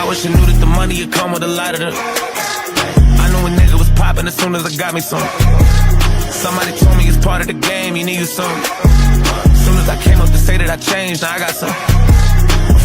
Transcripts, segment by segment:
I wish I knew that the money would come with a lot of them. I knew a nigga was popping as soon as I got me some. Somebody told me it's part of the game, you need you some. As soon as I came up to say that I changed, now I got some.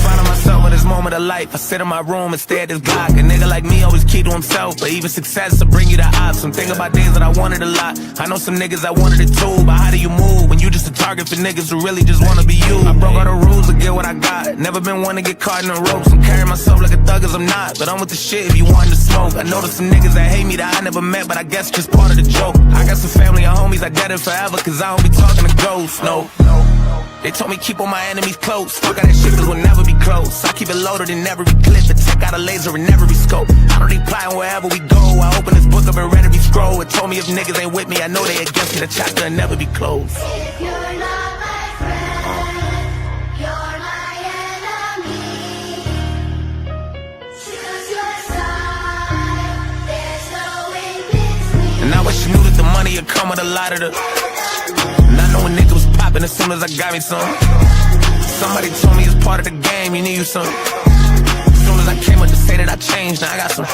Finding myself in this moment of life, I sit in my room and stare at this Glock. A nigga like me always keep to himself, but even success will bring you the odds. Some think about days that I wanted a lot. I know some niggas that wanted it too, but how do you move when you just a target for niggas who really just wanna be you? I broke all the rules to get what I got. Never been one to get caught in the ropes. I'm carrying myself like a thug as I'm not, but I'm with the shit if you want to smoke. I know there's some niggas that hate me that I never met, but I guess just part of the joke. I got some family and homies I dead in forever, cause I don't be talking to ghosts, no. They told me keep all my enemies close. Fuck all that shit cause we'll never be close. I keep it loaded in every clip and take out a laser in every scope. I don't need plotting wherever we go. I open this book up and read every scroll. It told me if niggas ain't with me, I know they against me. The chapter will never be closed. If you're not my friend, you're my enemy. Choose your side, there's no in between. And I wish you knew that the money would come with a lot of the. And I know a nigga was popping as soon as I got me some. Somebody told me it's part of the game, you need you some. As soon as I came up to say that I changed, now I got some.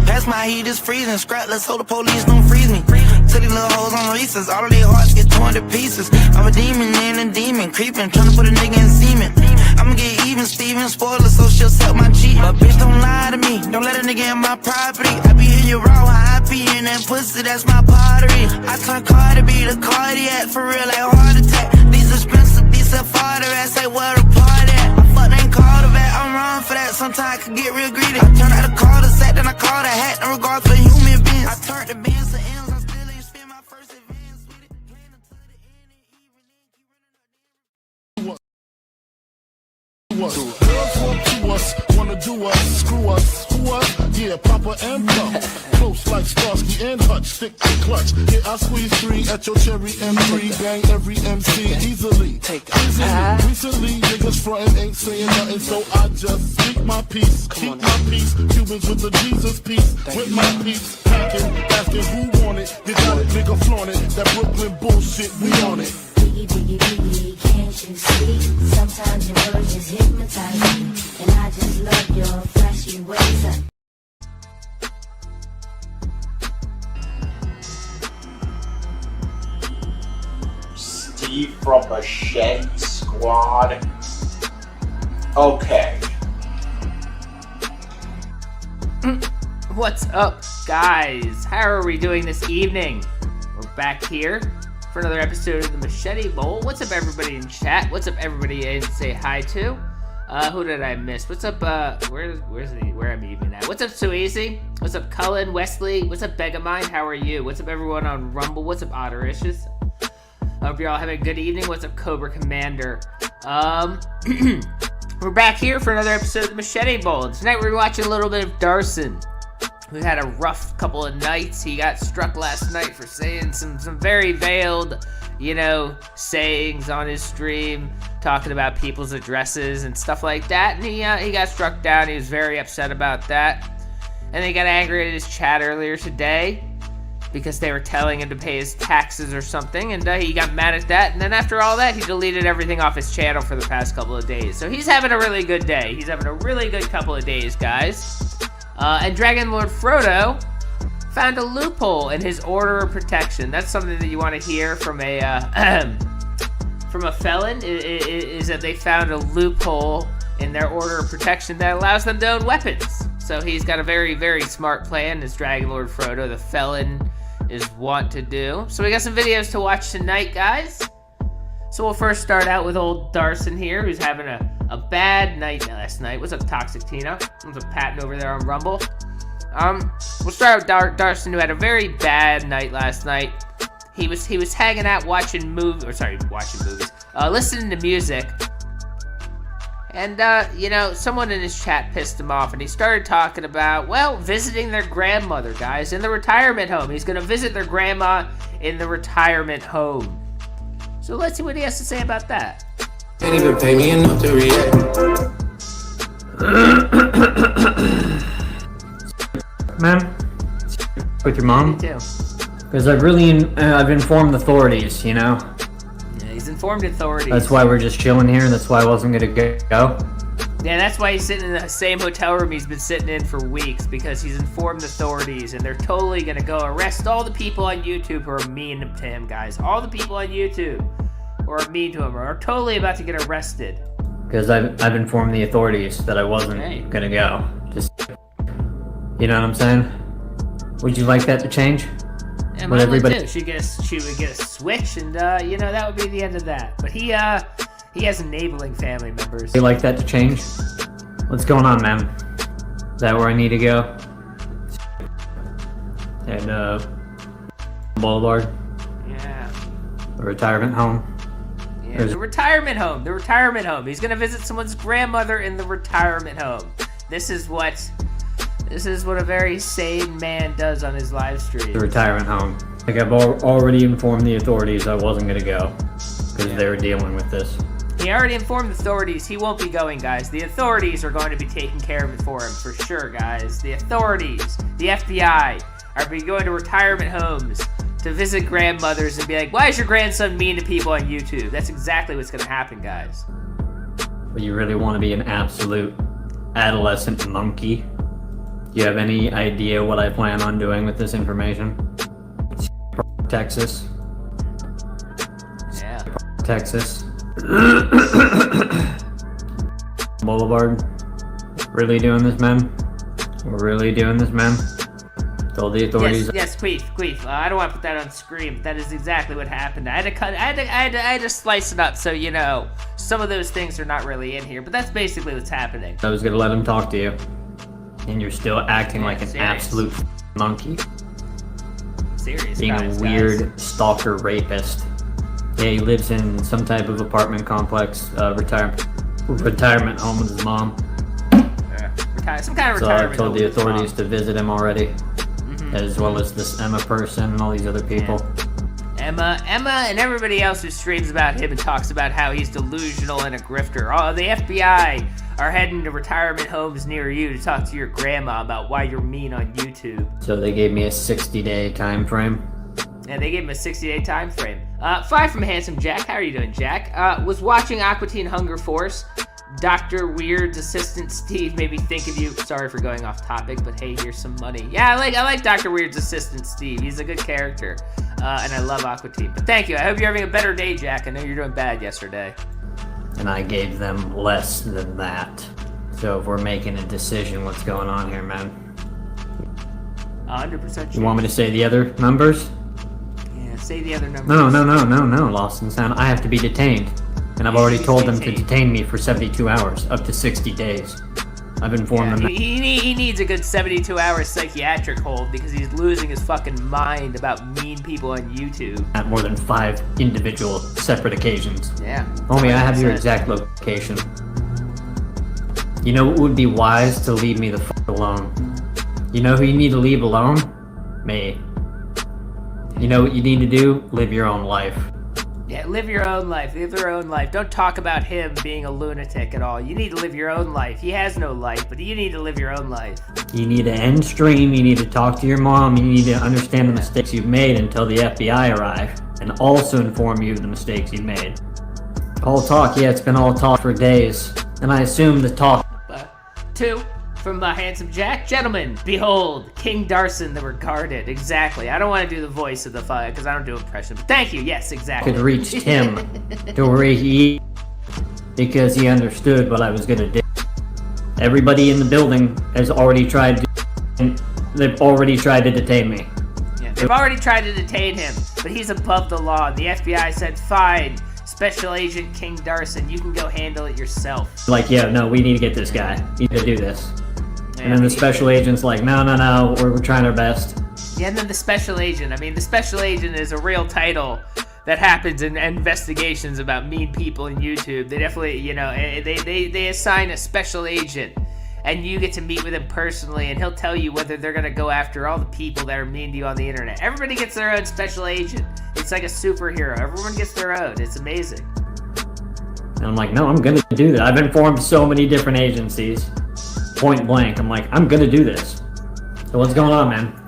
Pass my heat is freezing, scrap, let's hope the police don't freeze me. To these little hoes on recess, all of their hearts get torn to pieces. I'm a demon and a demon, creeping, trying to put a nigga in semen. I'ma get even, Steven, spoiler, so she'll suck my cheek. But bitch, don't lie to me, don't let a nigga in my property. I be in your raw, I be in that pussy, that's my pottery. I turn car to be the cardiac, for real, like heart attack. These expensive, these farther ass, like where the party at. I fuck, ain't called a vet, I'm wrong for that, sometimes I could get real greedy. I turn out a call to sack, then I call the hat, no regard for human beings. I turn the bands to M's, I still ain't spend my first advance with it. Plan until the end and even Girls want to us, wanna do us, screw us, who us? Yeah, Papa and Pump. Close like Starsky and Hutch, stick to clutch. Yeah, I squeeze 3 at your cherry M3, bang every MC easily. Easily. Recently, niggas frontin' ain't saying nothing, so I just speak my peace, keep my peace. Cubans with the Jesus peace, with my peace. Packing, asking who want it, you got it, nigga flaunt it. That Brooklyn bullshit, we on it. Biggie, biggie, biggie, can't you see? Sometimes your words just hypnotize me, and I just love your flashy ways. Steve from Machete Squad. Okay. What's up, guys? How are we doing this evening? We're back here for another episode of the Machete Bowl. What's up, everybody in chat? What's up, everybody I didn't say hi to? Who did I miss? What's up, where am I even at? What's up, So Easy? What's up, Cullen, Wesley? What's up, Begamind? How are you? What's up, everyone on Rumble? What's up, Otterishes? Hope you're all having a good evening. What's up, Cobra Commander? We're back here for another episode of the Machete Bowl. And tonight we're watching a little bit of Darson, who had a rough couple of nights. He got struck last night for saying some very veiled, sayings on his stream, talking about people's addresses and stuff like that. And he got struck down. He was very upset about that. And he got angry at his chat earlier today because they were telling him to pay his taxes or something, and he got mad at that. And then after all that, he deleted everything off his channel for the past couple of days. So he's having a really good day. He's having a really good couple of days, guys. And DragonLordFrodo found a loophole in his order of protection. That's something that you want to hear from a felon, is that they found a loophole in their order of protection that allows them to own weapons. So he's got a very, very smart plan, as DragonLordFrodo, the felon, is wont to do. So we got some videos to watch tonight, guys. So we'll first start out with old Darson here, who's having a bad night last night. What's up, Toxic Tina? What's up, Patton over there on Rumble? We'll start with Darson, who had a very bad night last night. He was hanging out listening to music. And, someone in his chat pissed him off, and he started talking about, visiting their grandmother, guys, in the retirement home. He's going to visit their grandma in the retirement home. So let's see what he has to say about that. Can't even pay me enough to react. Man, with your mom? Me too. Because I've informed authorities, Yeah, he's informed authorities. That's why we're just chilling here, and that's why I wasn't gonna go. Yeah, that's why he's sitting in the same hotel room he's been sitting in for weeks, because he's informed authorities, and they're totally gonna go arrest all the people on YouTube who are mean to him, guys. All the people on YouTube who are mean to him are totally about to get arrested. Because I've informed the authorities that I wasn't gonna go. Just, you know what I'm saying? Would you like that to change? Yeah, mine would too. She would get a switch, and you know, that would be the end of that. But he has enabling family members. Would you like that to change? What's going on, man? Is that where I need to go? And Boulevard? Yeah. A retirement home? Yeah, the retirement home. The retirement home. He's gonna visit someone's grandmother in the retirement home. This is what a very sane man does on his live stream. The retirement home. Like, I've already informed the authorities I wasn't gonna go because they were dealing with this. He already informed the authorities he won't be going, guys. The authorities are going to be taking care of it for him, for sure, guys. The authorities, the FBI, are going to retirement homes to visit grandmothers and be like, why is your grandson mean to people on YouTube? That's exactly what's going to happen, guys. But you really want to be an absolute adolescent monkey? Do you have any idea what I plan on doing with this information? Texas. Yeah. Texas. Boulevard. Really doing this, man? We're really doing this, man? Told the authorities. Yes, Queef. I don't want to put that on screen, but that is exactly what happened. I had to slice it up, so you know, some of those things are not really in here, but that's basically what's happening. I was gonna let him talk to you, and you're still acting like an absolute monkey. Serious, being a weird stalker rapist. Yeah, he lives in some type of apartment complex, retirement home with his mom. Some kind of retirement. So I told the authorities to visit him already, as well as this Emma person and all these other people. Yeah. Emma, and everybody else who streams about him and talks about how he's delusional and a grifter. Oh, the FBI are heading to retirement homes near you to talk to your grandma about why you're mean on YouTube. So they gave me a 60-day time frame. Yeah, they gave him a 60-day time frame. 5 from Handsome Jack. How are you doing, Jack? Was watching Aqua Teen Hunger Force. Dr. Weird's assistant Steve made me think of you. Sorry for going off topic, but hey, here's some money. Yeah, I like Dr. Weird's assistant Steve. He's a good character, and I love Aqua Teen. But thank you. I hope you're having a better day, Jack. I know you're doing bad yesterday. And I gave them less than that. So if we're making a decision, what's going on here, man? 100%. You want me to say the other numbers? Yeah, say the other numbers. No, Lost in Sound. I have to be detained. And I've already told them to detain me for 72 hours, up to 60 days. I've informed them. He needs a good 72-hour psychiatric hold because he's losing his fucking mind about mean people on YouTube. At more than 5 individual separate occasions. Yeah. Homie, I have your exact location. You know what would be wise to leave me the fuck alone? You know who you need to leave alone? Me. You know what you need to do? Live your own life. Yeah, live your own life. Live your own life. Don't talk about him being a lunatic at all. You need to live your own life. He has no life, but you need to live your own life. You need to end stream. You need to talk to your mom. You need to understand the mistakes you've made until the FBI arrive, and also inform you of the mistakes you've made. All talk. Yeah, it's been all talk for days, and I assume the talk. 2 from Handsome Jack. Gentlemen, behold, King Darson the Regarded. Exactly. I don't want to do the voice of the fire because I don't do impression. But thank you. Yes, exactly. Could reach him to where he, because he understood what I was gonna do. Everybody in the building has already tried to, they've already tried to detain me. Yeah, they've already tried to detain him, but he's above the law. The FBI said, fine, Special Agent King Darson, you can go handle it yourself. Like, yeah, no, we need to get this guy. We need to do this. Yeah, and then the special agent's like, no, we're trying our best. Yeah, and then the special agent. I mean, the special agent is a real title that happens in investigations about mean people in YouTube. They definitely, you know, they assign a special agent, and you get to meet with him personally, and he'll tell you whether they're gonna go after all the people that are mean to you on the internet. Everybody gets their own special agent. It's like a superhero. Everyone gets their own. It's amazing. And I'm like, no, I'm gonna do that. I've informed so many different agencies. Point blank, I'm like, I'm gonna do this. So what's going on, man?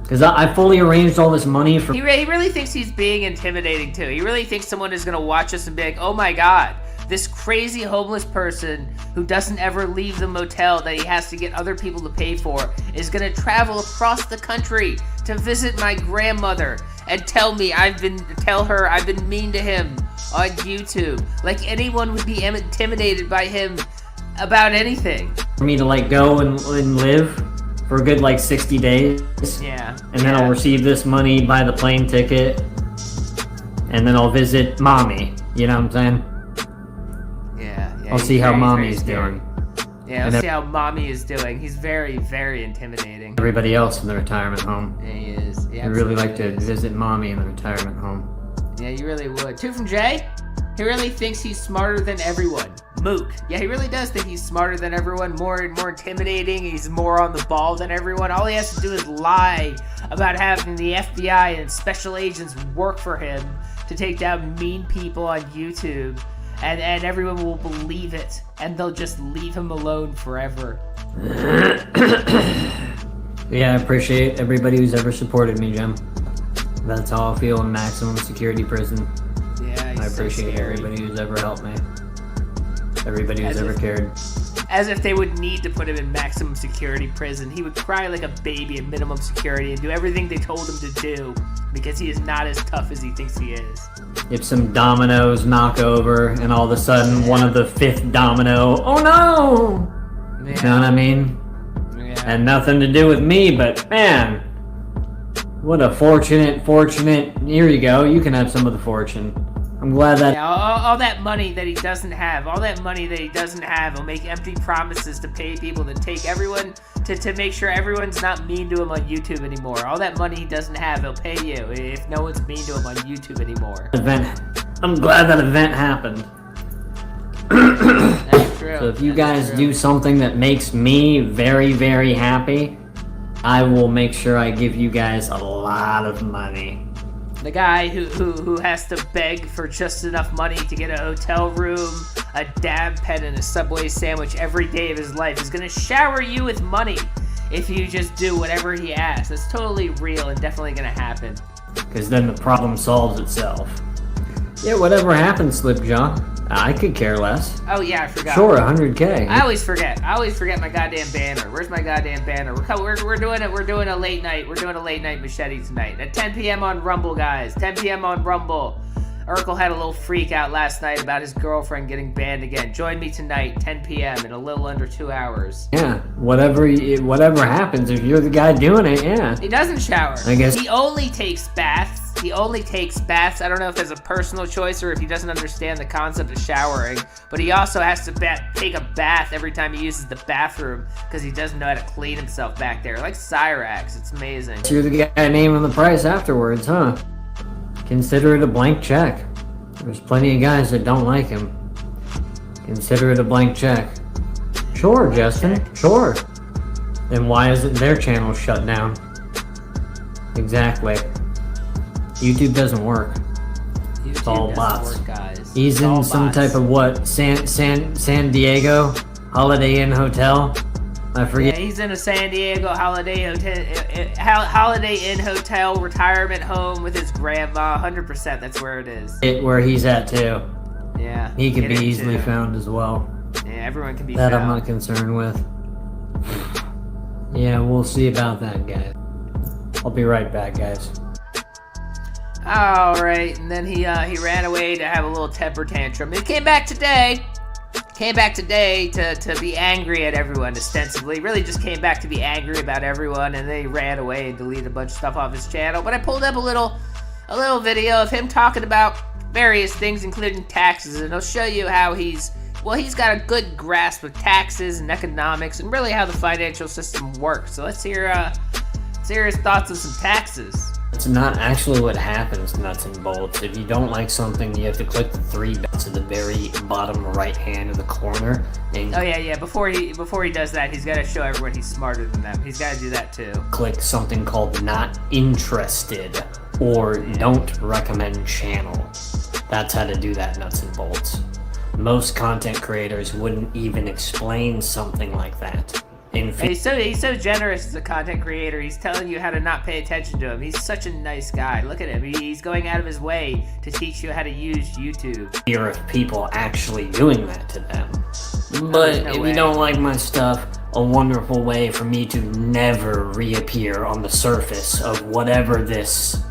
Because I fully arranged all this money for... He really thinks he's being intimidating, too. He really thinks someone is gonna watch us and be like, oh my god, this crazy homeless person who doesn't ever leave the motel that he has to get other people to pay for is gonna travel across the country to visit my grandmother and tell her I've been mean to him on YouTube. Like anyone would be intimidated by him about anything. For me to like go and live for a good like 60 days. Yeah. And then I'll receive this money, buy the plane ticket, and then I'll visit mommy. You know what I'm saying? Yeah. I'll see how mommy's doing. Yeah, I'll see how mommy is doing. He's very, very intimidating. Everybody else in the retirement home. Yeah, he is. I'd really like to visit mommy in the retirement home. Yeah, you really would. 2 from Jay. He really thinks he's smarter than everyone. Mook. Yeah, he really does think he's smarter than everyone, more intimidating. He's more on the ball than everyone. All he has to do is lie about having the FBI and special agents work for him to take down mean people on YouTube. And everyone will believe it, and they'll just leave him alone forever. Yeah, I appreciate everybody who's ever supported me, Jim. That's how I feel in maximum security prison. Yeah, I appreciate everybody who's ever helped me. Everybody who's ever cared. As if they would need to put him in maximum security prison. He would cry like a baby in minimum security and do everything they told him to do because he is not as tough as he thinks he is. If some dominoes knock over and all of a sudden one of the 5th domino, oh no! Yeah. You know what I mean? Yeah. And nothing to do with me, but man, what a fortunate, here you go, you can have some of the fortune. I'm glad that... Yeah, all that money that he doesn't have, he'll make empty promises to pay people to take everyone, to make sure everyone's not mean to him on YouTube anymore. All that money he doesn't have, he'll pay you if no one's mean to him on YouTube anymore. I'm glad that event happened. That's true. So if you guys do something that makes me very, very happy, I will make sure I give you guys a lot of money. The guy who has to beg for just enough money to get a hotel room, a dab pen, and a Subway sandwich every day of his life is gonna shower you with money if you just do whatever he asks. That's totally real and definitely gonna happen. Because then the problem solves itself. Yeah, whatever happens, Slipjaw. I could care less. Oh yeah, I forgot. Sure, 100K. I always forget my goddamn banner. Where's my goddamn banner? We're doing it. We're doing a late night. We're doing a late night machete tonight at 10 p.m. on Rumble, guys. 10 p.m. on Rumble. Urkel had a little freak out last night about his girlfriend getting banned again. Join me tonight, 10 p.m. in a little under 2 hours. Yeah, whatever happens, if you're the guy doing it, yeah. He doesn't shower. I guess he only takes baths. I don't know if that's a personal choice or if he doesn't understand the concept of showering, but he also has to take a bath every time he uses the bathroom because he doesn't know how to clean himself back there. Like Cyrax, it's amazing. you're the guy naming the price afterwards, huh? Consider it a blank check. There's plenty of guys that don't like him. Consider it a blank check. Sure, Justin, sure. Then why isn't their channel shut down? Exactly. YouTube doesn't work. It's all bots. He's in some type of what? San Diego Holiday Inn hotel? I forget. Yeah, he's in a San Diego Holiday Inn hotel retirement home with his grandma. 100%, that's where it is. Where he's at too. Yeah. He can be easily found as well. Yeah, everyone can be found. That I'm not concerned with. Yeah, we'll see about that, guys. I'll be right back, guys. Alright, and then he ran away to have a little temper tantrum. He came back today to be angry at everyone, ostensibly. Really just came back to be angry about everyone, and then he ran away and deleted a bunch of stuff off his channel. But I pulled up a little video of him talking about various things, including taxes, and I'll show you how he's got a good grasp of taxes and economics and really how the financial system works. So let's hear his thoughts on some taxes. It's not actually what happens, nuts and bolts. If you don't like something, you have to click the 3 dots at the very bottom right hand of the corner. And oh yeah. Before he does that, he's got to show everyone he's smarter than them. He's got to do that too. Click something called not interested or don't recommend channel. That's how to do that, nuts and bolts. Most content creators wouldn't even explain something like that. in He's so generous as a content creator. He's telling you how to not pay attention to him. He's such a nice guy. Look at him. He's going out of his way to teach you how to use YouTube. fear of people actually doing that to them. But no if way. you don't like my stuff, a wonderful way for me to never reappear on the surface of whatever this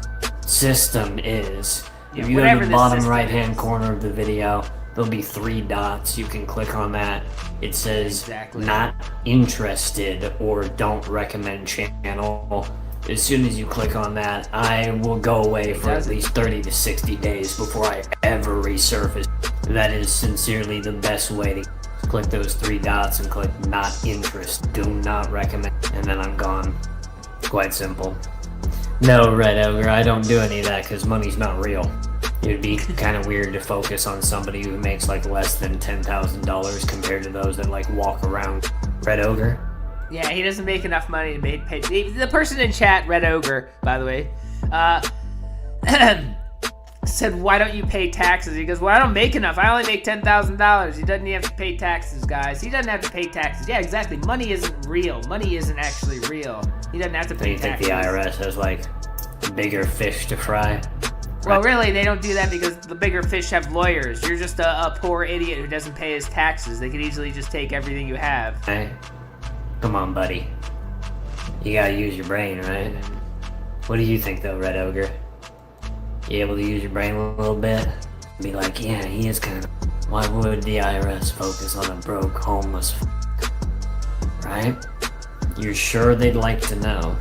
system is. Yeah, If you go whatever to the this bottom system right hand is. corner of the video, there'll be 3 dots. You can click on that. It says Exactly. not interested or don't recommend channel. As soon as you click on that, I will go away for at doesn't. least 30 to 60 days before I ever resurface. That is sincerely the best way to click those 3 dots and click not interest, do not recommend, and then I'm gone. Quite simple. No, Red Ogre, I don't do any of that because money's not real. It'd be kind of weird to focus on somebody who makes like less than $10,000 compared to those that like walk around. Red Ogre? Yeah, he doesn't make enough money to pay. The person in chat, Red Ogre, by the way, said, why don't you pay taxes? He goes, well, I don't make enough. I only make $10,000. He doesn't even have to pay taxes, guys. He doesn't have to pay taxes. Yeah, exactly. Money isn't real. Money isn't actually real. He doesn't have to So pay you think taxes. the IRS has like bigger fish to fry? Well, really, they don't do that because the bigger fish have lawyers. You're just a poor idiot who doesn't pay his taxes. They could easily just take everything you have. Hey, come on, buddy. You gotta use your brain, right? What do you think, though, Red Ogre? You able to use your brain a little bit? Be like, yeah, he is kind of. Why would the IRS focus on a broke, homeless right? You're sure they'd like to know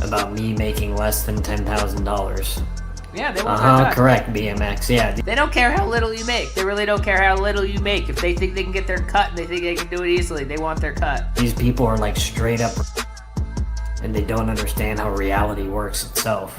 about me making less than $10,000? Yeah, they want their cut. Correct, BMX, yeah. They don't care how little you make. They really don't care how little you make. If they think they can get their cut and they think they can do it easily, they want their cut. These people are like straight up and they don't understand how reality works itself.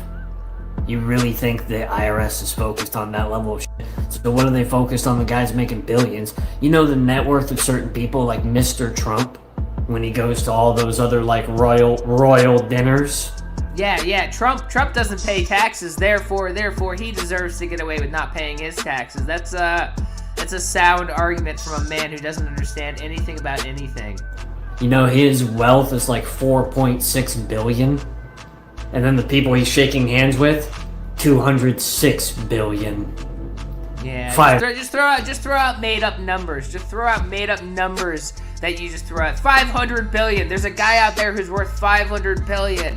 You really think the IRS is focused on that level of shit? So what are they focused on? The guys making billions. You know the net worth of certain people like Mr. Trump when he goes to all those other like royal dinners? Yeah. Trump doesn't pay taxes, therefore he deserves to get away with not paying his taxes. That's a sound argument from a man who doesn't understand anything about anything. You know his wealth is like 4.6 billion, and then the people he's shaking hands with, 206 billion. Yeah, Five. just throw out made up numbers. Just throw out made up numbers that you just throw out. 500 billion. There's a guy out there who's worth 500 billion.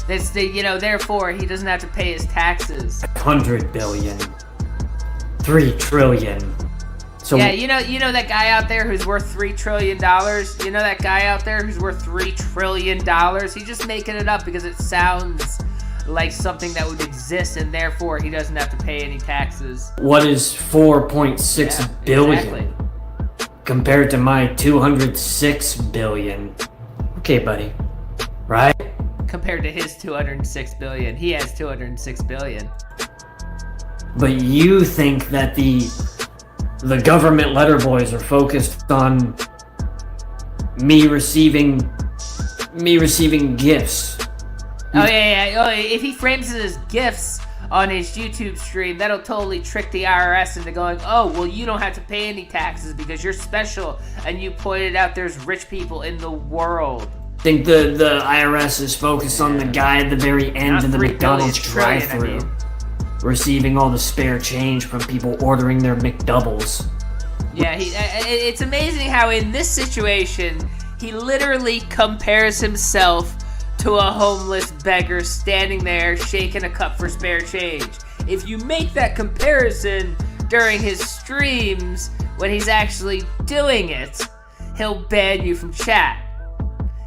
That's therefore he doesn't have to pay his taxes. 100 billion. 3 trillion. So Yeah, you know that guy out there who's worth $3 trillion? You know that guy out there who's worth $3 trillion? He's just making it up because it sounds like something that would exist, and therefore he doesn't have to pay any taxes. what is 4.6 billion Exactly. compared to my 206 billion? Okay, buddy. Right? Compared to his 206 billion. He has 206 billion. But you think that the government letter boys are focused on me receiving gifts. Oh yeah. Oh, if he frames it as gifts on his YouTube stream, that'll totally trick the IRS into going, oh, well, you don't have to pay any taxes because you're special, and you pointed out there's rich people in the world. Think the IRS is focused on the guy at the very end Not of the 3 McDonald's billion, drive-thru, trillion, receiving all the spare change from people ordering their McDoubles. Yeah, it's amazing how in this situation, he literally compares himself to a homeless beggar standing there shaking a cup for spare change. If you make that comparison during his streams, when he's actually doing it, he'll ban you from chat.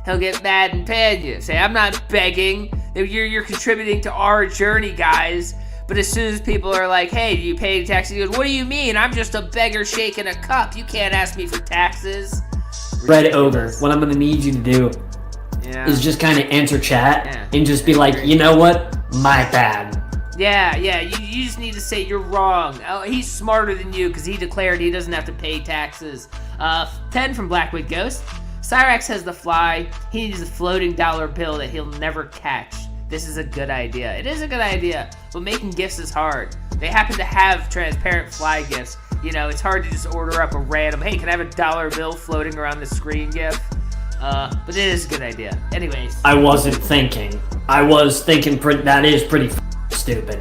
He'll get mad and ban you. Say, I'm not begging. You're contributing to our journey, guys. But as soon as people are like, hey, do you pay taxes? He goes, what do you mean? I'm just a beggar shaking a cup. You can't ask me for taxes. Red Ogre, what I'm gonna need you to do Yeah. is just kind of enter chat Yeah. and just be like, you know what? My bad. Yeah. You just need to say you're wrong. Oh, he's smarter than you because he declared he doesn't have to pay taxes. 10 from Blackwood Ghost. Cyrax has the fly. He needs a floating dollar bill that he'll never catch. This is a good idea. It is a good idea, but making gifts is hard. They happen to have transparent fly gifts. You know, it's hard to just order up a random, hey, can I have a dollar bill floating around the screen gif? But it is a good idea. Anyways. I wasn't thinking. I was thinking that is pretty stupid.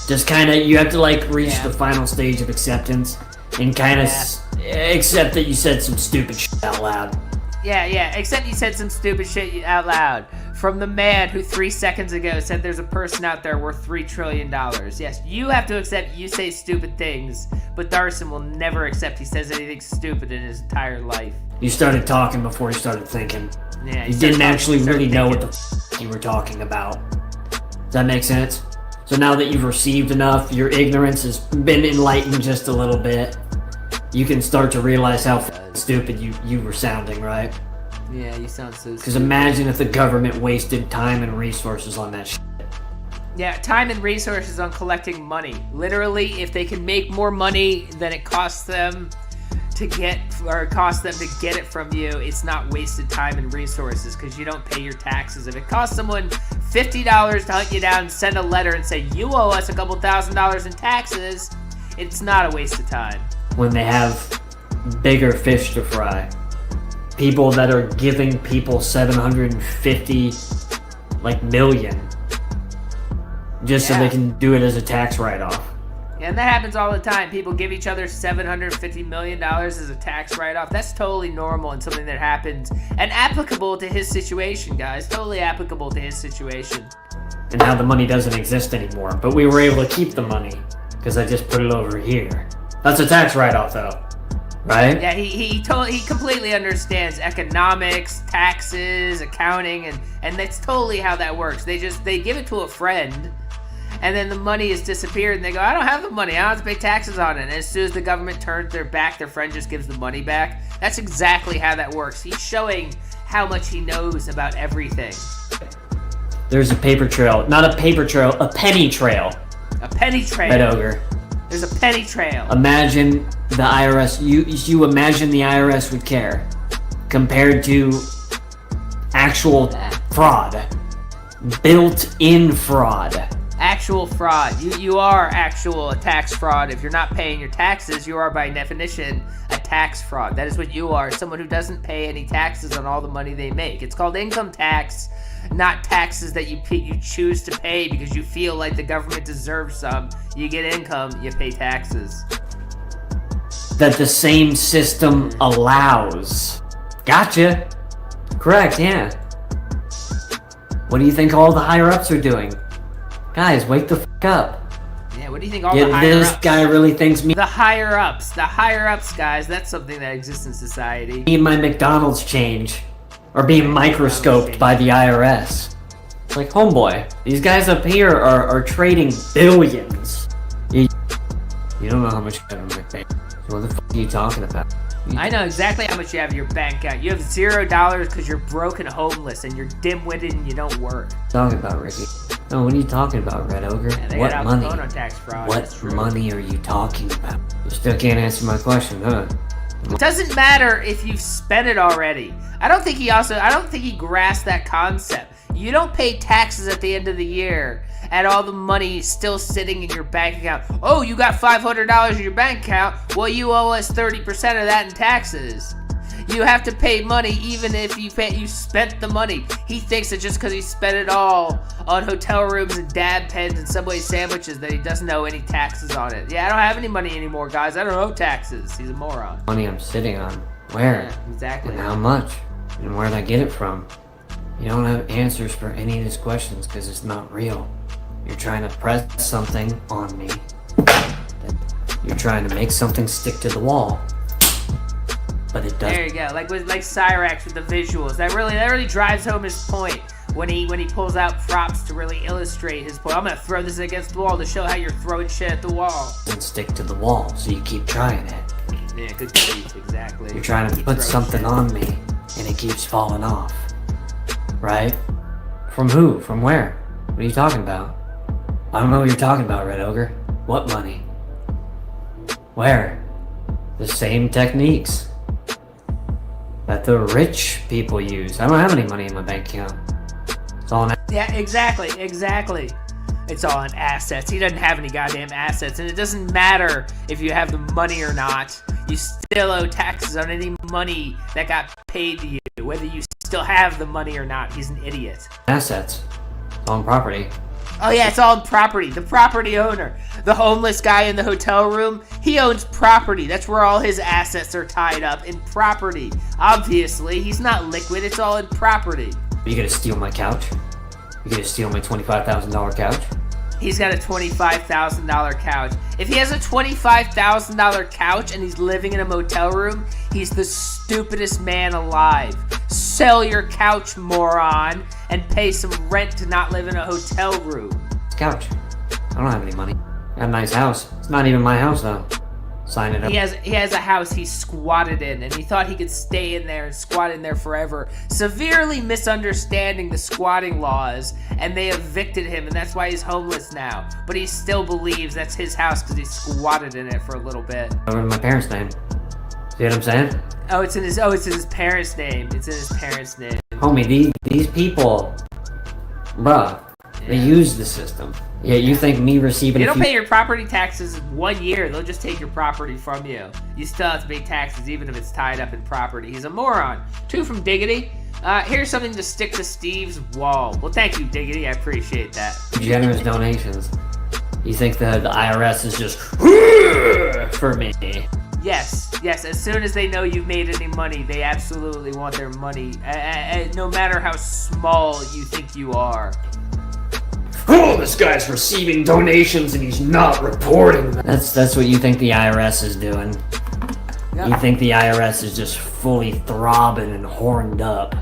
Just kind of, you have to like reach the final stage of acceptance and kind of accept that you said some stupid shit out loud. Yeah, except you said some stupid shit out loud. From the man who 3 seconds ago said there's a person out there worth $3 trillion. Yes, you have to accept you say stupid things, but Darson will never accept he says anything stupid in his entire life. You started talking before you started thinking. Yeah, you didn't actually really know what the f you were talking about. Does that make sense? So now that you've received enough, your ignorance has been enlightened just a little bit, you can start to realize how stupid you were sounding, right? Yeah, you sound so stupid. Because imagine if the government wasted time and resources on that shit. Yeah, time and resources on collecting money. Literally, if they can make more money than it costs them to get, or it costs them to get it from you, it's not wasted time and resources because you don't pay your taxes. If it costs someone $50 to hunt you down and send a letter and say, you owe us a couple $1,000s in taxes, it's not a waste of time. When they have bigger fish to fry. People that are giving people 750 million just so they can do it as a tax write-off. Yeah, and that happens all the time. People give each other $750 million as a tax write-off. That's totally normal and something that happens and applicable to his situation, guys. Totally applicable to his situation. And now the money doesn't exist anymore, but we were able to keep the money because I just put it over here. That's a tax write-off, though, right? Yeah, he completely understands economics, taxes, accounting, and that's totally how that works. They give it to a friend, and then the money has disappeared, and they go, I don't have the money, I don't have to pay taxes on it. And as soon as the government turns their back, their friend just gives the money back. That's exactly how that works. He's showing how much he knows about everything. There's a paper trail. Not a paper trail, a penny trail. A penny trail. Red Ogre. There's a penny trail. Imagine the IRS, you imagine the IRS would care compared to actual fraud. Built-in fraud. Actual fraud. You are actual tax fraud. If you're not paying your taxes, you are by definition a tax fraud. That is what you are. Someone who doesn't pay any taxes on all the money they make. It's called income tax, not taxes that you choose to pay because you feel like the government deserves some. You get income, you pay taxes. That the same system allows. Gotcha. Correct, yeah. What do you think all the higher-ups are doing? Guys, wake the f*** up. Yeah, what do you think all the higher-ups... This guy really thinks me... The higher-ups, guys, that's something that exists in society. Me and my McDonald's change are being microscoped by the IRS. It's like, homeboy, these guys up here are trading billions. You don't know how much government pays. So what the f*** are you talking about? I know exactly how much you have in your bank account. You have $0 because you're broke and homeless and you're dim-witted and you don't work. Talking about, Ricky? No, what are you talking about, Red Ogre? Yeah, what money? On tax fraud. What money are you talking about? You still can't answer my question, huh? It doesn't matter if you've spent it already. I don't think he grasped that concept. You don't pay taxes at the end of the year and all the money still sitting in your bank account. Oh, you got $500 in your bank account. Well, you owe us 30% of that in taxes. You have to pay money even if you spent the money. He thinks that just because he spent it all on hotel rooms and dab pens and Subway sandwiches that he doesn't owe any taxes on it. Yeah, I don't have any money anymore, guys. I don't owe taxes. He's a moron. Money I'm sitting on. Where? Yeah, exactly. And how much? And where'd I get it from? You don't have answers for any of these questions because it's not real. You're trying to press something on me. You're trying to make something stick to the wall. But it doesn't. There you go. Like Cyrax with the visuals. That really drives home his point when he pulls out props to really illustrate his point. I'm gonna throw this against the wall to show how you're throwing shit at the wall. And stick to the wall, so you keep trying it. Yeah, good grief, exactly. You're trying to put something on me, and it keeps falling off. Right? From who? From where? What are you talking about? I don't know what you're talking about, Red Ogre. What money? Where? The same techniques that the rich people use. I don't have any money in my bank account. It's all in Yeah, exactly. It's all in assets. He doesn't have any goddamn assets, and it doesn't matter if you have the money or not. You still still owe taxes on any money that got paid to you, whether you still have the money or not. He's an idiot. Assets. On property. Oh yeah, it's all in property. The property owner. The homeless guy in the hotel room, he owns property. That's where all his assets are tied up, in property. Obviously, he's not liquid, it's all in property. Are you gonna steal my couch? You gonna steal my $25,000 couch? He's got a $25,000 couch. If he has a $25,000 couch and he's living in a motel room, he's the stupidest man alive. Sell your couch, moron, and pay some rent to not live in a hotel room. Couch. I don't have any money. I got a nice house. It's not even my house though. Sign it up. He has a house he squatted in, and he thought he could stay in there and squat in there forever, severely misunderstanding the squatting laws, and they evicted him, and that's why he's homeless now. But he still believes that's his house because he squatted in it for a little bit. Over in my parents' name. See what I'm saying? It's in his parents' name. It's in his parents' name. Homie, these people, bruh, they use the system. Yeah, you think me receiving You don't pay your property taxes 1 year, they'll just take your property from you. You still have to pay taxes even if it's tied up in property. He's a moron. 2 from Diggity. Here's something to stick to Steve's wall. Well, thank you, Diggity. I appreciate that. generous donations. You think the IRS is just for me? Yes. As soon as they know you've made any money, they absolutely want their money, no matter how small you think you are. Oh, this guy's receiving donations and he's not reporting them. That's what you think the IRS is doing. Yep. You think the IRS is just fully throbbing and horned up.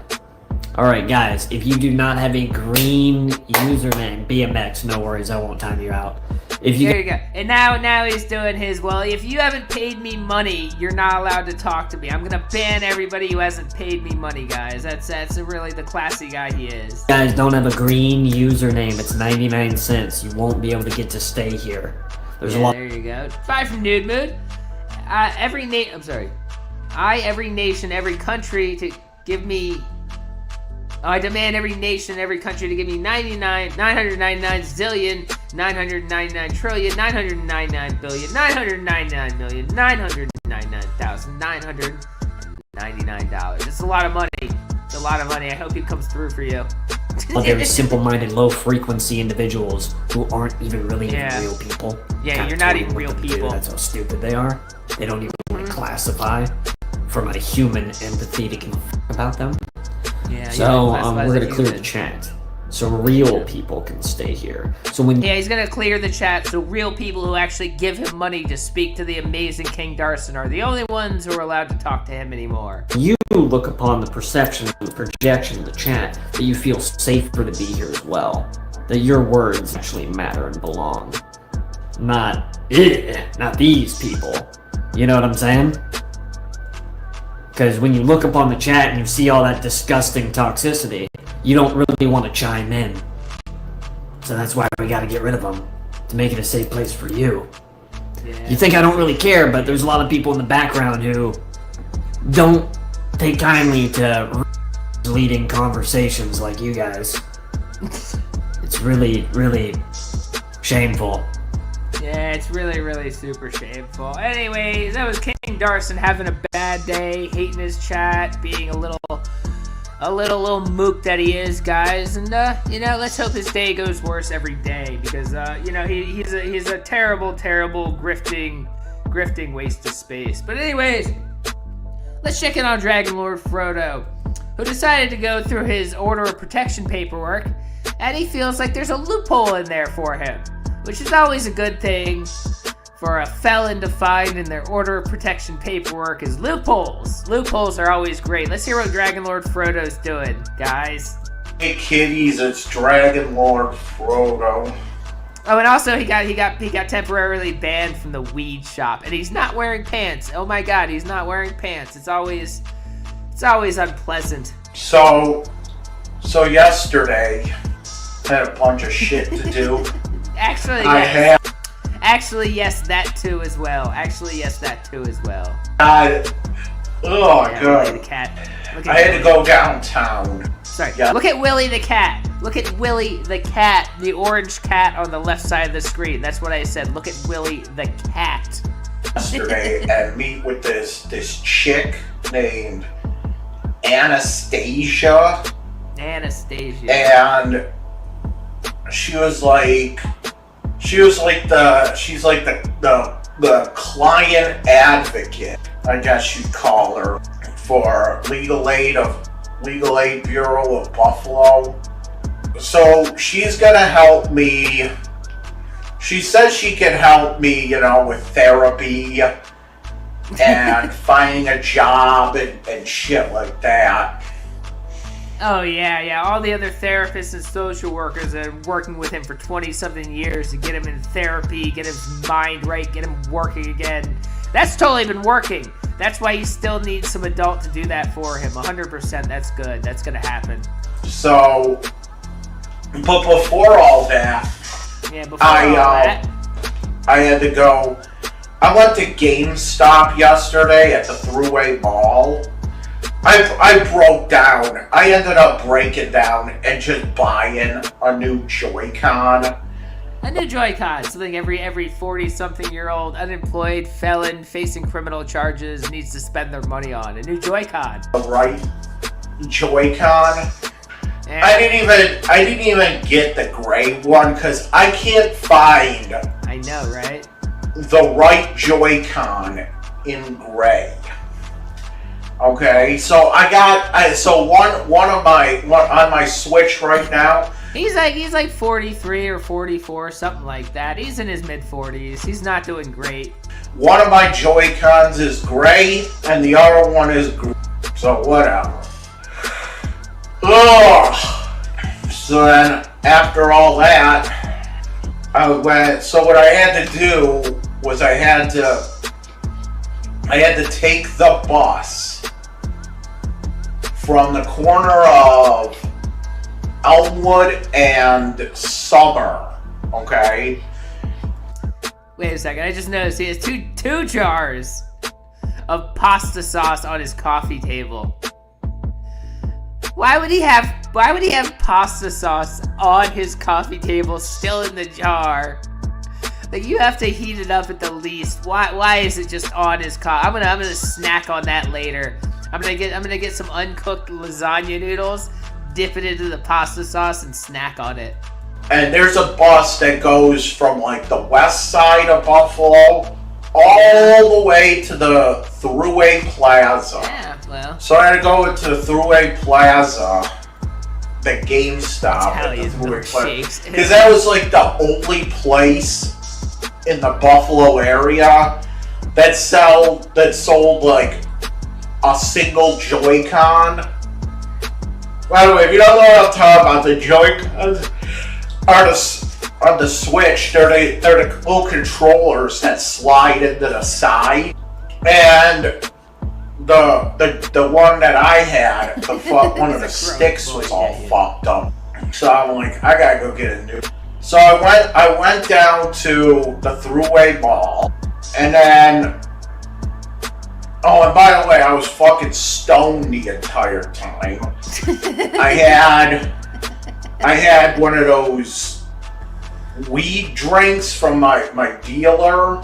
Alright guys, if you do not have a green username, BMX, no worries, I won't time you out. If you There you go. And now he's doing his, well, if you haven't paid me money, you're not allowed to talk to me. I'm gonna ban everybody who hasn't paid me money, guys. That's really the classy guy he is. guys don't have a green username, it's 99 cents. You won't be able to get to stay here. There's a lot. There you go. 5 from Nude Mood. Every nation, every country to give me. I demand every nation, every country to give me 999 zillion, 999 trillion, 999 billion, 999 million, $999,999. It's a lot of money. It's a lot of money. I hope he comes through for you. Very simple-minded, low-frequency individuals who aren't even really even real people. Yeah, you're not even real people. That's how stupid they are. They don't even classify from a human empathy to give a about them. Yeah. So we're gonna clear the chat, so real people can stay here. So when he's gonna clear the chat, so real people who actually give him money to speak to the amazing King Darson are the only ones who are allowed to talk to him anymore. You look upon the perception, the projection of the chat, that you feel safer to be here as well. That your words actually matter and belong. Not these people. You know what I'm saying? Because when you look upon the chat and you see all that disgusting toxicity, you don't really want to chime in. So that's why we gotta get rid of them, to make it a safe place for you. Yeah. You think I don't really care, but there's a lot of people in the background who don't take kindly to leading conversations like you guys. It's really, really shameful. Yeah, it's really, really super shameful. Anyways, that was King Darson having a bad day, hating his chat, being a little mook that he is, guys. And let's hope his day goes worse every day, because he's a terrible, terrible grifting waste of space. But anyways, let's check in on DragonLordFrodo, who decided to go through his order of protection paperwork, and he feels like there's a loophole in there for him, which is always a good thing for a felon to find in their order of protection paperwork is loopholes. Loopholes are always great. Let's hear what DragonLordFrodo's doing, guys. Hey kiddies, it's DragonLordFrodo. Oh, and also he got temporarily banned from the weed shop, and he's not wearing pants. Oh my God, he's not wearing pants. It's always unpleasant. So yesterday, I had a bunch of shit to do. Actually, yes, that too as well. God. God. The cat. I had to go downtown. Sorry. Yeah. Look at Willie the cat. Look at Willie the cat, the orange cat on the left side of the screen. That's what I said. Look at Willie the cat. yesterday and meet with this chick named Anastasia. Anastasia. And she's like the client advocate, I guess you'd call her, for Legal Aid Bureau of Buffalo. So she's gonna help me. She says she can help me, with therapy and finding a job and shit like that. Oh, yeah. All the other therapists and social workers are working with him for 20-something years to get him in therapy, get his mind right, get him working again. That's totally been working. That's why he still needs some adult to do that for him. 100%, that's good. That's going to happen. So, but before all that, I had to go. I went to GameStop yesterday at the Thruway Mall. I broke down. I ended up breaking down and just buying a new Joy-Con. A new Joy-Con, something every 40-something-year-old unemployed felon facing criminal charges needs to spend their money on. A new Joy-Con. Right, Joy-Con. Yeah. I didn't even get the gray one because I can't find. I know, right? The right Joy-Con in gray. Okay, so one on my Switch right now. He's like 43 or 44, something like that. He's in his mid-40s. He's not doing great. One of my Joy-Cons is gray, and the other one is green. So whatever. Ugh. So then, after all that, I went. So what I had to do was I had to take the bus from the corner of Elmwood and Summer, okay? Wait a second, I just noticed he has two jars of pasta sauce on his coffee table. Why would he have pasta sauce on his coffee table still in the jar? Like, you have to heat it up at the least. Why is it just on his coffee? I'm gonna snack on that later. I'm gonna get some uncooked lasagna noodles, dip it into the pasta sauce, and snack on it. And there's a bus that goes from like the west side of Buffalo all the way to the Thruway Plaza. Yeah, well. So I had to go to the Thruway Plaza, the GameStop at the Italian Thruway Plaza, milkshakes. because that was like the only place in the Buffalo area that sold like a single Joy-Con. By the way, if you don't know what I'm talking about, the Joy-Cons are the Switch. They're the little controllers that slide into the side. And the one that I had, one of the sticks was all fucked up. So I'm like, I gotta go get a new. So I went down to the Thruway Mall, and then. Oh, and by the way, I was fucking stoned the entire time. I had one of those weed drinks from my dealer.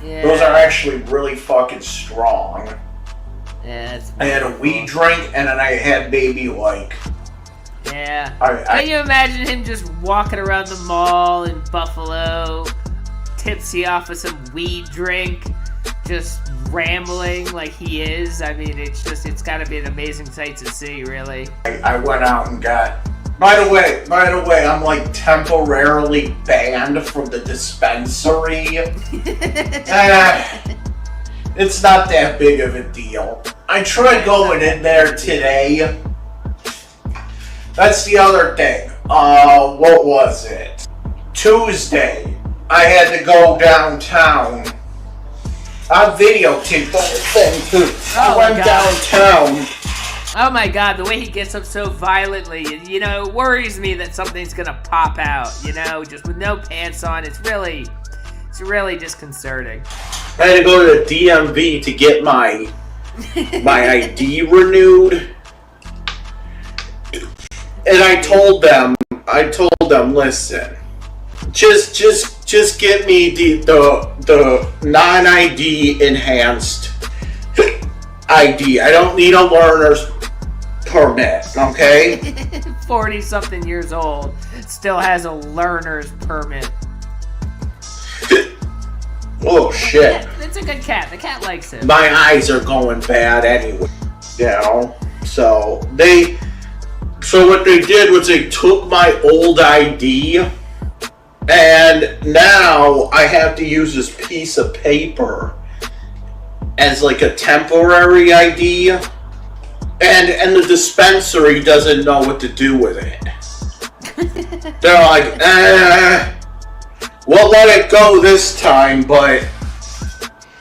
Yeah. Those are actually really fucking strong. Yeah, I had a weed drink, and then I had maybe like... Yeah. Can you imagine him just walking around the mall in Buffalo, tipsy off of some weed drink, just rambling like he is? I mean, it's got to be an amazing sight to see, really. I went out and got... By the way, I'm like temporarily banned from the dispensary. It's not that big of a deal. I tried going in there today. That's the other thing. What was it? Tuesday, I had to go downtown. I videotaped the whole thing too. I went downtown. Oh my god, the way he gets up so violently, it worries me that something's gonna pop out, just with no pants on. It's really disconcerting. I had to go to the DMV to get my ID renewed. And I told them, listen, Just get me the non-ID enhanced ID. I don't need a learner's permit, okay? 40-something years old, still has a learner's permit. Oh shit. Yeah, it's a good cat. The cat likes him. My eyes are going bad anyway. You know? So what they did was they took my old ID, and now I have to use this piece of paper as like a temporary ID, and the dispensary doesn't know what to do with it. They're like, we'll let it go this time, but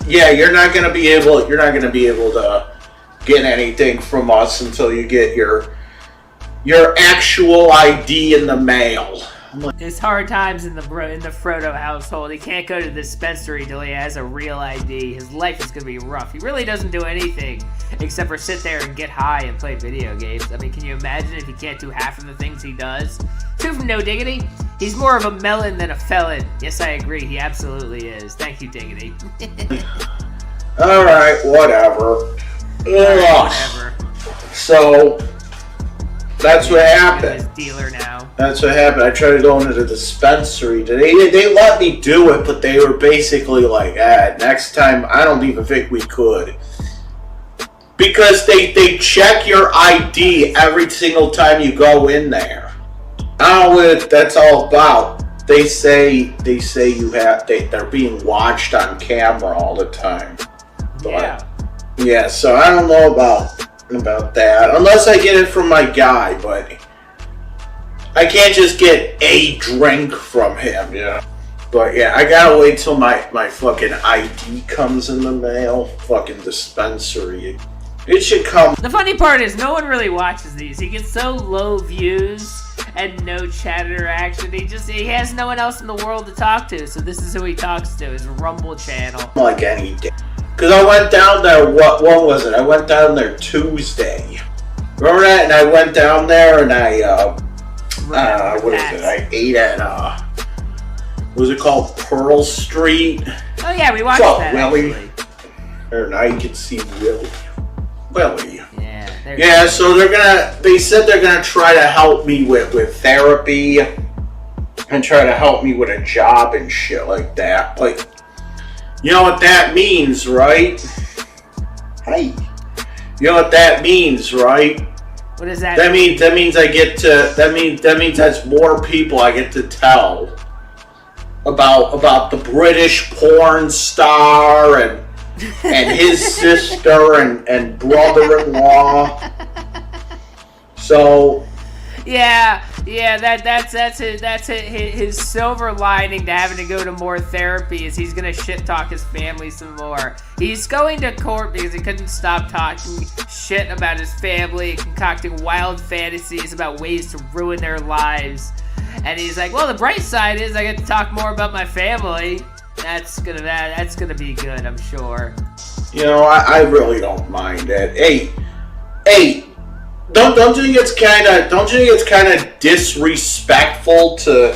yeah, you're not gonna be able to get anything from us until you get your actual ID in the mail. It's hard times in the Frodo household. He can't go to the dispensary till he has a real ID. His life is gonna be rough. He really doesn't do anything except for sit there and get high and play video games. I mean, can you imagine if he can't do half of the things he does? Two from No Diggity. He's more of a melon than a felon. Yes, I agree. He absolutely is. Thank you, Diggity. Alright, whatever. Whatever. So that's what happened. His dealer now. That's what happened. I tried to go into the dispensary. They let me do it, but they were basically like, next time, I don't even think we could. Because they check your ID every single time you go in there. I don't know what that's all about. They say they're being watched on camera all the time. But, yeah, so I don't know about that. Unless I get it from my guy, but I can't just get a drink from him, yeah. But yeah, I gotta wait till my fucking ID comes in the mail. Fucking dispensary. It should come. The funny part is no one really watches these. He gets so low views and no chat interaction. He has no one else in the world to talk to. So this is who he talks to, his Rumble channel. Like any day. Because I went down there, what was it? I went down there Tuesday. Remember that? And I went down there and I ate at, what was it called? Pearl Street? Oh yeah, we watched that Willie? actually. Or now you can see Willie. Yeah. Yeah, so they said they're gonna try to help me with therapy and try to help me with a job and shit like that. Like, you know what that means, right? Hey. You know what that means, right? What does that mean? That means that means that's more people I get to tell about the British porn star and his sister and brother-in-law. So yeah, that's his silver lining to having to go to more therapy is he's gonna shit talk his family some more. He's going to court because he couldn't stop talking shit about his family and concocting wild fantasies about ways to ruin their lives. And he's like, well, the bright side is I get to talk more about my family. That's gonna be good, I'm sure. You know, I really don't mind it. Hey, don't you think it's kind of disrespectful to,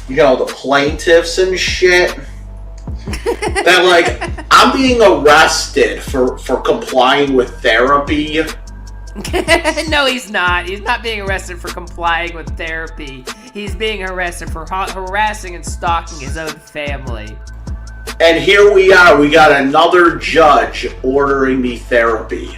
you know, the plaintiffs and shit? That like I'm being arrested for complying with therapy. No, he's not. He's not being arrested for complying with therapy. He's being arrested for harassing and stalking his own family. And here we are. We got another judge ordering me therapy.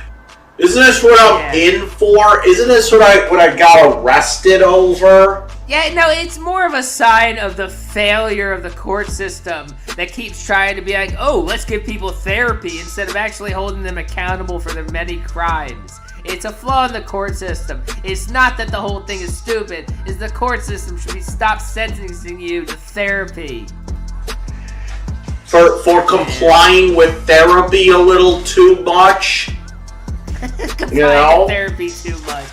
Isn't this what I'm in for? Isn't this what I got arrested over? Yeah, no, it's more of a sign of the failure of the court system that keeps trying to be like, oh, let's give people therapy instead of actually holding them accountable for their many crimes. It's a flaw in the court system. It's not that the whole thing is stupid. It's the court system should stop sentencing you to therapy. For complying with therapy a little too much. Complying with therapy too much.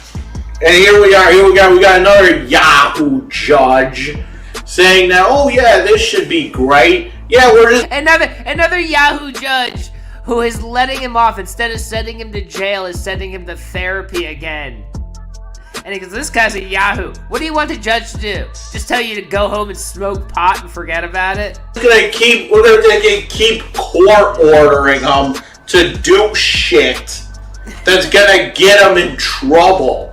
And here we got another Yahoo judge saying that, oh yeah, this should be great. Yeah, we're just another Yahoo judge who is letting him off instead of sending him to jail is sending him to therapy again. And he goes, this guy's a yahoo. What do you want the judge to do? Just tell you to go home and smoke pot and forget about it? We're gonna keep court ordering him to do shit that's gonna get him in trouble.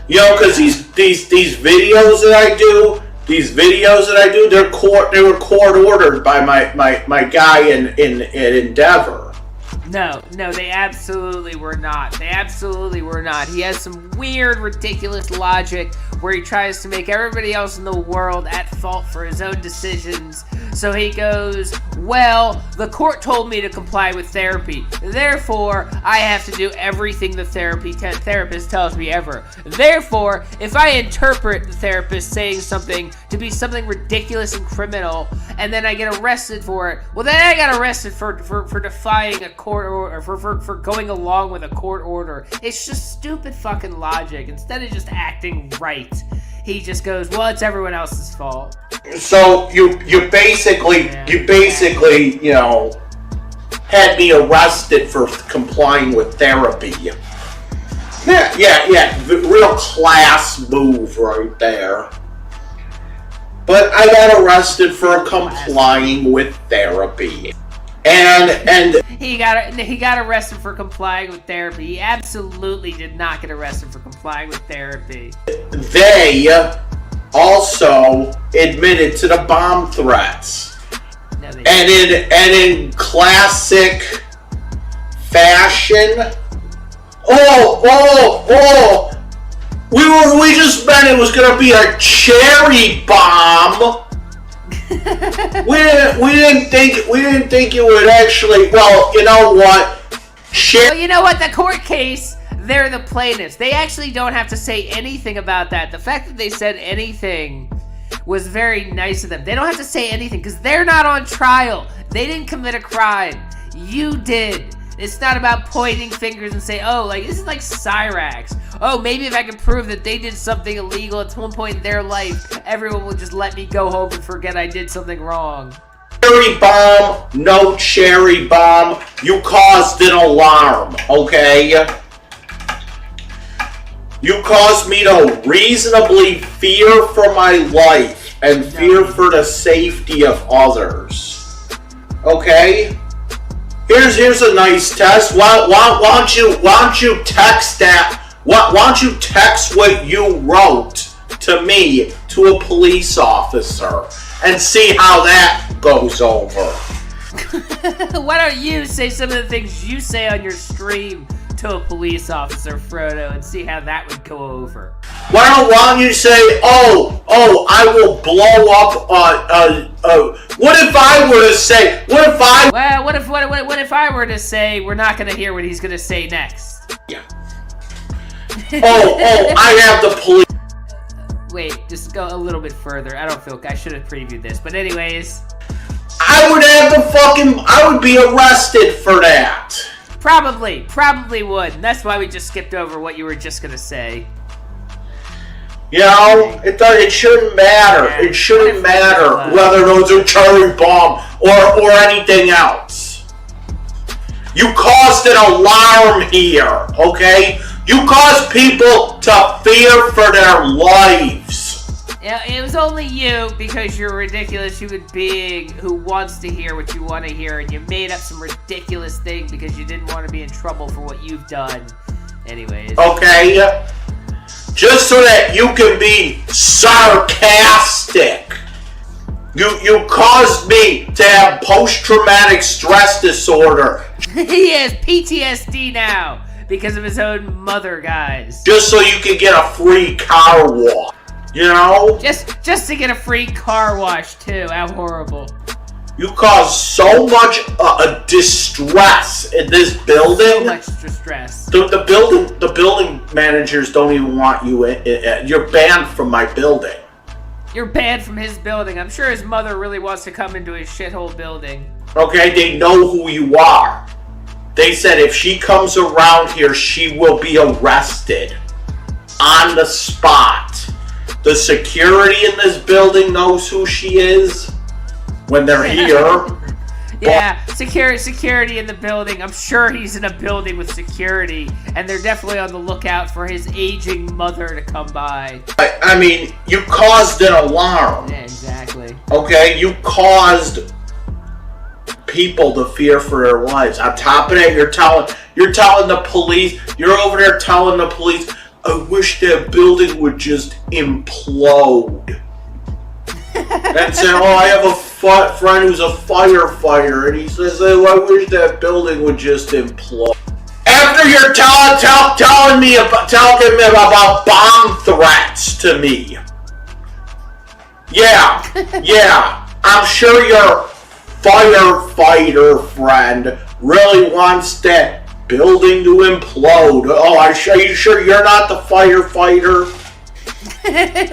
You know, because these videos that I do, they were court ordered by my guy in Endeavor. No, they absolutely were not. They absolutely were not. He has some weird, ridiculous logic where he tries to make everybody else in the world at fault for his own decisions. So he goes, well, the court told me to comply with therapy. Therefore, I have to do everything the therapist tells me ever. Therefore, if I interpret the therapist saying something to be something ridiculous and criminal, and then I get arrested for it, well, then I got arrested for defying a court order, for going along with a court order. It's just stupid fucking logic. Instead of just acting right, he just goes, well, it's everyone else's fault. So you basically, you know, had me arrested for complying with therapy. Yeah, real class move right there. But I got arrested for complying with therapy. And he got arrested for complying with therapy. He absolutely did not get arrested for complying with therapy. They also admitted to the bomb threats. No, they and in classic fashion, we just meant it was gonna be a cherry bomb. we didn't think it would actually. Well, you know what? Well, you know what? The court case, they're the plaintiffs. They actually don't have to say anything about that. The fact that they said anything was very nice of them. They don't have to say anything because they're not on trial. They didn't commit a crime. You did. It's not about pointing fingers and say, oh, like, this is like Cyrax. Oh, maybe if I can prove that they did something illegal at one point in their life, everyone will just let me go home and forget I did something wrong. Cherry bomb, no cherry bomb. You caused an alarm, okay? You caused me to reasonably fear for my life and fear for the safety of others. Okay? Here's a nice test. Why don't you text that? Why don't you text what you wrote to me to a police officer and see how that goes over? Why don't you say some of the things you say on your stream to a police officer, Frodo, and see how that would go over? Why don't you say, I will blow up what if I were to say, Well, what if I were to say we're not gonna hear what he's gonna say next? Yeah. I have the police. Wait, just go a little bit further. I should have previewed this, but anyways. I would be arrested for that. Probably would. And that's why we just skipped over what you were just gonna say. You know, it shouldn't matter. It shouldn't matter whether those are cherry bomb or anything else. You caused an alarm here, okay? You caused people to fear for their lives. It was only you because you're a ridiculous human being who wants to hear what you want to hear, and you made up some ridiculous thing because you didn't want to be in trouble for what you've done. Anyways. Okay? Just so that you can be sarcastic. You caused me to have post-traumatic stress disorder. He has PTSD now because of his own mother, guys. Just so you can get a free car wash. You know? Just to get a free car wash, too. How horrible. You caused so much distress in this building. So much distress. The building managers don't even want you in. You're banned from my building. You're banned from his building. I'm sure his mother really wants to come into his shithole building. Okay, they know who you are. They said if she comes around here, she will be arrested. On the spot. The security in this building knows who she is when they're here. Yeah, security in the building. I'm sure he's in a building with security, and they're definitely on the lookout for his aging mother to come by. I mean, you caused an alarm. Yeah, exactly. Okay, you caused people to fear for their lives. On top of that, you're telling the police. You're over there telling the police, "I wish that building would just implode." And say, "Oh, I have a friend who's a firefighter, and he says, oh, I wish that building would just implode." After you're telling me about bomb threats to me, yeah, I'm sure your firefighter friend really wants that building to implode. Oh, are you sure you're not the firefighter?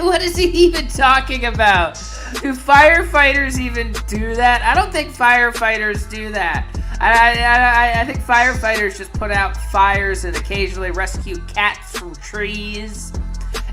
What is he even talking about? Do firefighters even do that? I don't think firefighters do that. I think firefighters just put out fires and occasionally rescue cats from trees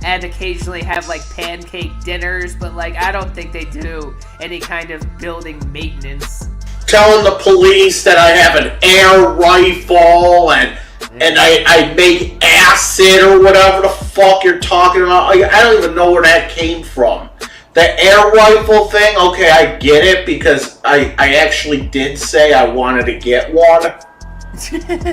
and occasionally have like pancake dinners, but like I don't think they do any kind of building maintenance. Telling the police that I have an air rifle and I make acid or whatever the fuck you're talking about. I don't even know where that came from. The air rifle thing, okay, I get it because I actually did say I wanted to get one.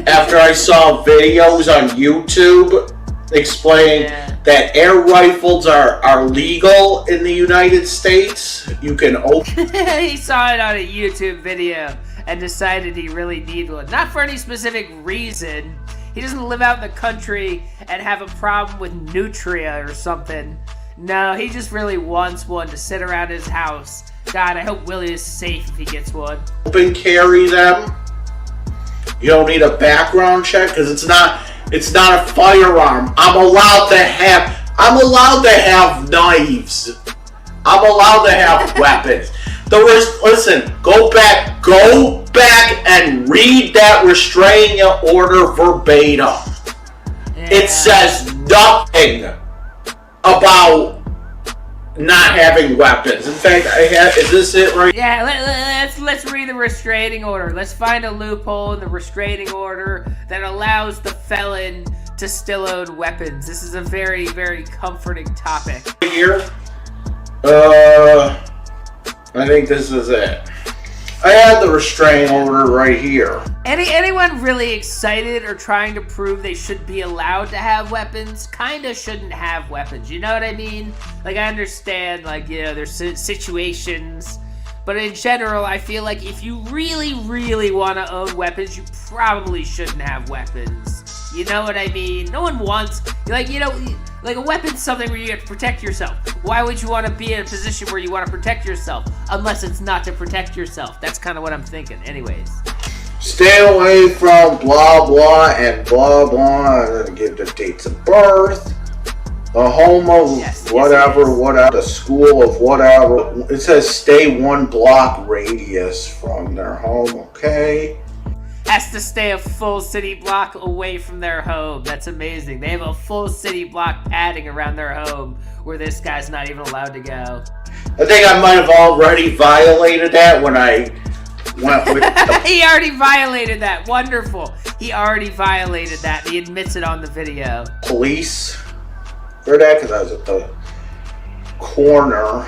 After I saw videos on YouTube explaining that air rifles are legal in the United States. You can open. He saw it on a YouTube video and decided he really needed one. Not for any specific reason. He doesn't live out in the country and have a problem with nutria or something. No, he just really wants one to sit around his house. God, I hope Willie is safe if he gets one. Open carry them. You don't need a background check because it's not a firearm. I'm allowed to have knives. I'm allowed to have weapons. Listen, go back and read that restraining order verbatim. Yeah. It says nothing about not having weapons. In fact, is this it right? Yeah, let's read the restraining order. Let's find a loophole in the restraining order that allows the felon to still own weapons. This is a very, very comforting topic. Here, I think this is it. I have the restraining order right here. Anyone really excited or trying to prove they should be allowed to have weapons kinda shouldn't have weapons, you know what I mean? Like, I understand, like, you know, there's situations, but in general, I feel like if you really, really want to own weapons, you probably shouldn't have weapons. You know what I mean? No one wants, like, you know, like a weapon's something where you have to protect yourself. Why would you want to be in a position where you want to protect yourself? Unless it's not to protect yourself. That's kind of what I'm thinking. Anyways. Stay away from blah blah and blah blah. I'm gonna give the dates of birth. The home of whatever, the school of whatever. It says stay 1 block radius from their home, okay? Has to stay a full city block away from their home. That's amazing. They have a full city block padding around their home where this guy's not even allowed to go. I think I might have already violated that when I went with He already violated that. Wonderful. He already violated that. He admits it on the video. Police for that because I was at the corner.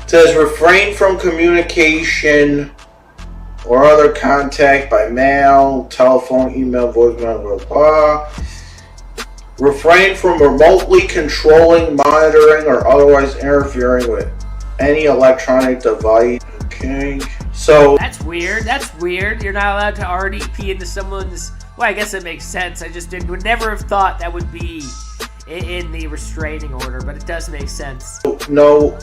It says refrain from communication or other contact by mail, telephone, email, voicemail, blah, blah. Refrain from remotely controlling, monitoring, or otherwise interfering with any electronic device. Okay. So that's weird. That's weird. You're not allowed to RDP into someone's. Well, I guess it makes sense. I just would never have thought that would be in the restraining order, but it does make sense. No.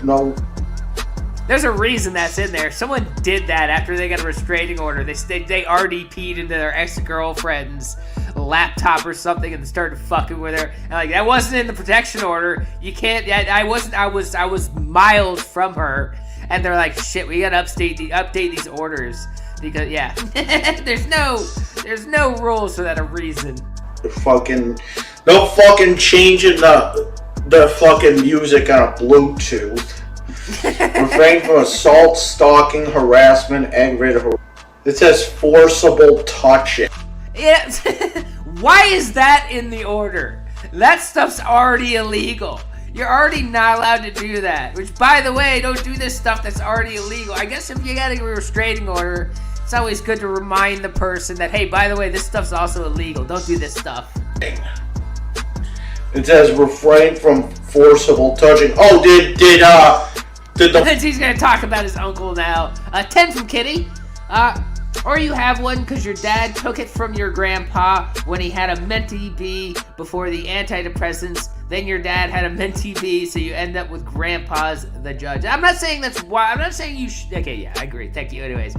There's a reason that's in there. Someone did that after they got a restraining order. They RDP'd into their ex-girlfriend's laptop or something and started fucking with her. And like, that wasn't in the protection order. You can't. I was miles from her. And they're like, shit, we gotta update these orders because there's no rules for that reason. No fucking changing the fucking music on a Bluetooth. Refrain from assault, stalking, harassment, aggravated harassment. It says forcible touching. Yeah. Why is that in the order? That stuff's already illegal. You're already not allowed to do that. Which, by the way, don't do this stuff that's already illegal. I guess if you got a restraining order, it's always good to remind the person that, hey, by the way, this stuff's also illegal. Don't do this stuff. It says refrain from forcible touching. Oh, did the... He's gonna talk about his uncle now. 10 from Kitty. Or you have one because your dad took it from your grandpa when he had a Mentee B before the antidepressants. Then your dad had a Mentee B, so you end up with grandpa's the judge. I'm not saying that's why. I'm not saying you should. Okay, yeah, I agree. Thank you. Anyways,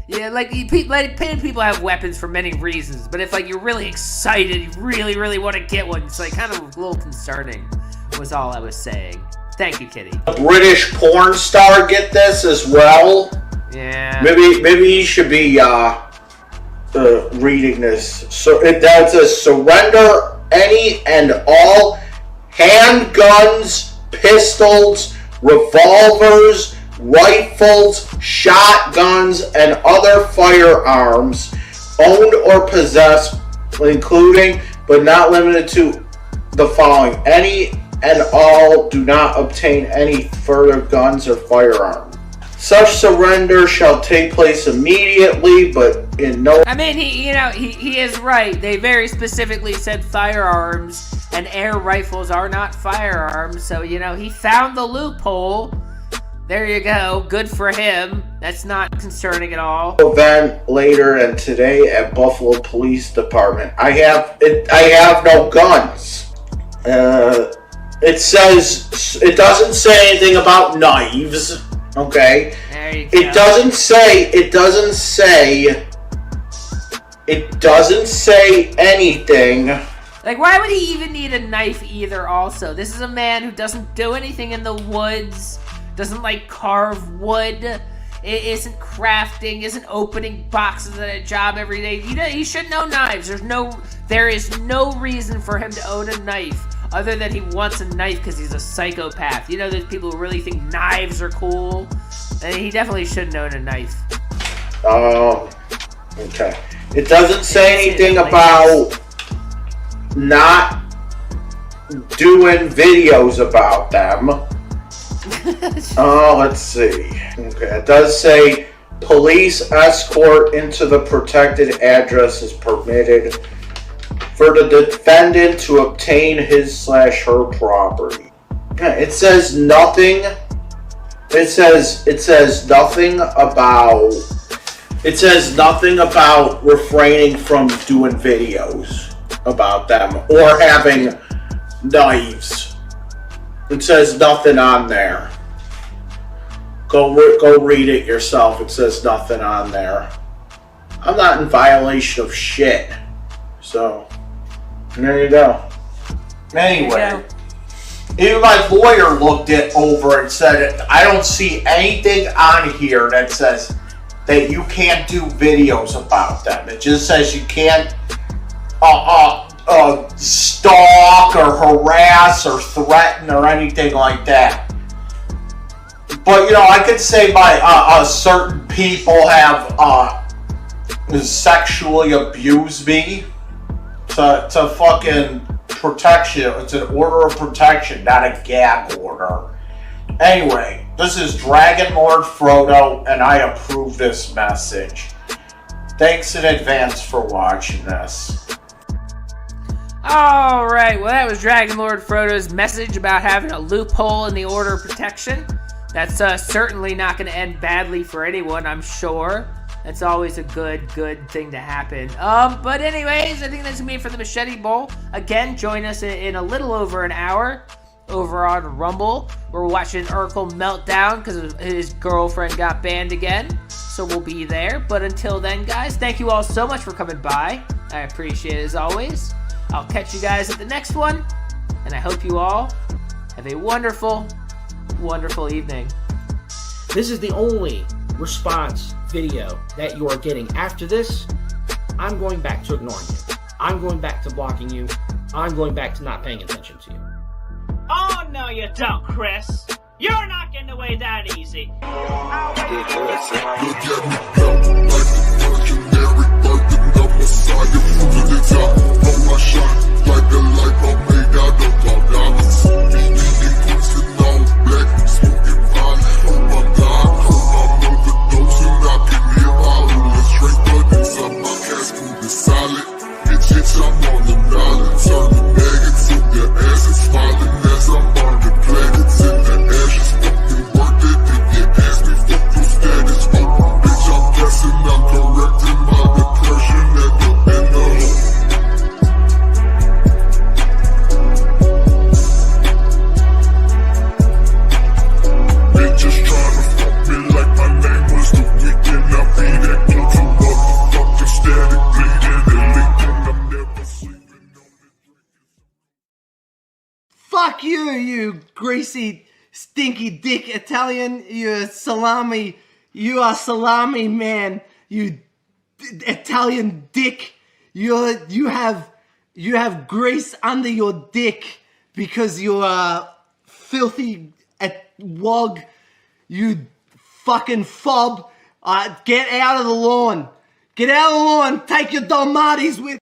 yeah, like people have weapons for many reasons, but if like you're really excited, you really want to get one, it's like kind of a little concerning. Was all I was saying. Thank you, Kitty. A British porn star get this as well. Yeah. Maybe he should be reading this. So that says surrender any and all handguns, pistols, revolvers, rifles, shotguns, and other firearms owned or possessed, including but not limited to the following. Any and all do not obtain any further guns or firearms. Such surrender shall take place immediately, but in no... I mean, he is right. They very specifically said firearms, and air rifles are not firearms, so, he found the loophole. There you go. Good for him. That's not concerning at all. Event later and today at Buffalo Police Department. I have no guns. It says... It doesn't say anything about knives. Okay. There you go. It doesn't say anything. Like, why would he even need a knife either also? This is a man who doesn't do anything in the woods, doesn't like carve wood, isn't crafting, isn't opening boxes at a job every day. He should know knives. There is no reason for him to own a knife. Other than he wants a knife because he's a psychopath. There's people who really think knives are cool. And he definitely shouldn't own a knife. Okay. It doesn't say anything about not doing videos about them. Let's see. Okay, it does say police escort into the protected address is permitted for the defendant to obtain his/her property. It says nothing. It says nothing about refraining from doing videos about them or having knives. It says nothing on there. Go read it yourself. It says nothing on there. I'm not in violation of shit. So. And there you go. Anyway, even my lawyer looked it over and said, I don't see anything on here that says that you can't do videos about them. It just says you can't stalk or harass or threaten or anything like that. But, I could say certain people have sexually abused me. To fucking protection. It's an order of protection, not a gag order. Anyway, this is DragonLordFrodo, and I approve this message. Thanks in advance for watching this. Alright, well that was DragonLordFrodo's message about having a loophole in the order of protection. That's certainly not going to end badly for anyone, I'm sure. That's always a good thing to happen. But anyways, I think that's going to be it for the Machete Bowl. Again, join us in a little over an hour over on Rumble. We're watching Urkel meltdown because his girlfriend got banned again. So we'll be there. But until then, guys, thank you all so much for coming by. I appreciate it as always. I'll catch you guys at the next one. And I hope you all have a wonderful, wonderful evening. This is the only response video that you are getting. After this, I'm going back to ignoring you. I'm going back to blocking you. I'm going back to not paying attention to you. Oh, no you don't, Chris. You're not getting away that easy. Messiah from the top. Roll my shot like a light bulb made out of diamonds. Eating crimson all black, smoking fire. Oh my God, I'm overdosing. I can hear hollering straight blood inside my casket is solid. Bitch, I'm on the island. Turn the maggots in their asses, smiling as I'm burning planets in the ashes. Fucking worth it if you ask me. Fuck your status. Oh, bitch, I'm guessing I'm correcting my depression at the end of the bitches trying to fuck me like my name was the weekend. I be that go-to motherfucker, static bleeding and leaking. I'm never sleeping on it. Fuck you, you greasy, stinky dick Italian. You are salami man. You Italian dick. You have grease under your dick because you are filthy wog. You fucking fob. Get out of the lawn. Get out of the lawn. Take your Dalmatis with.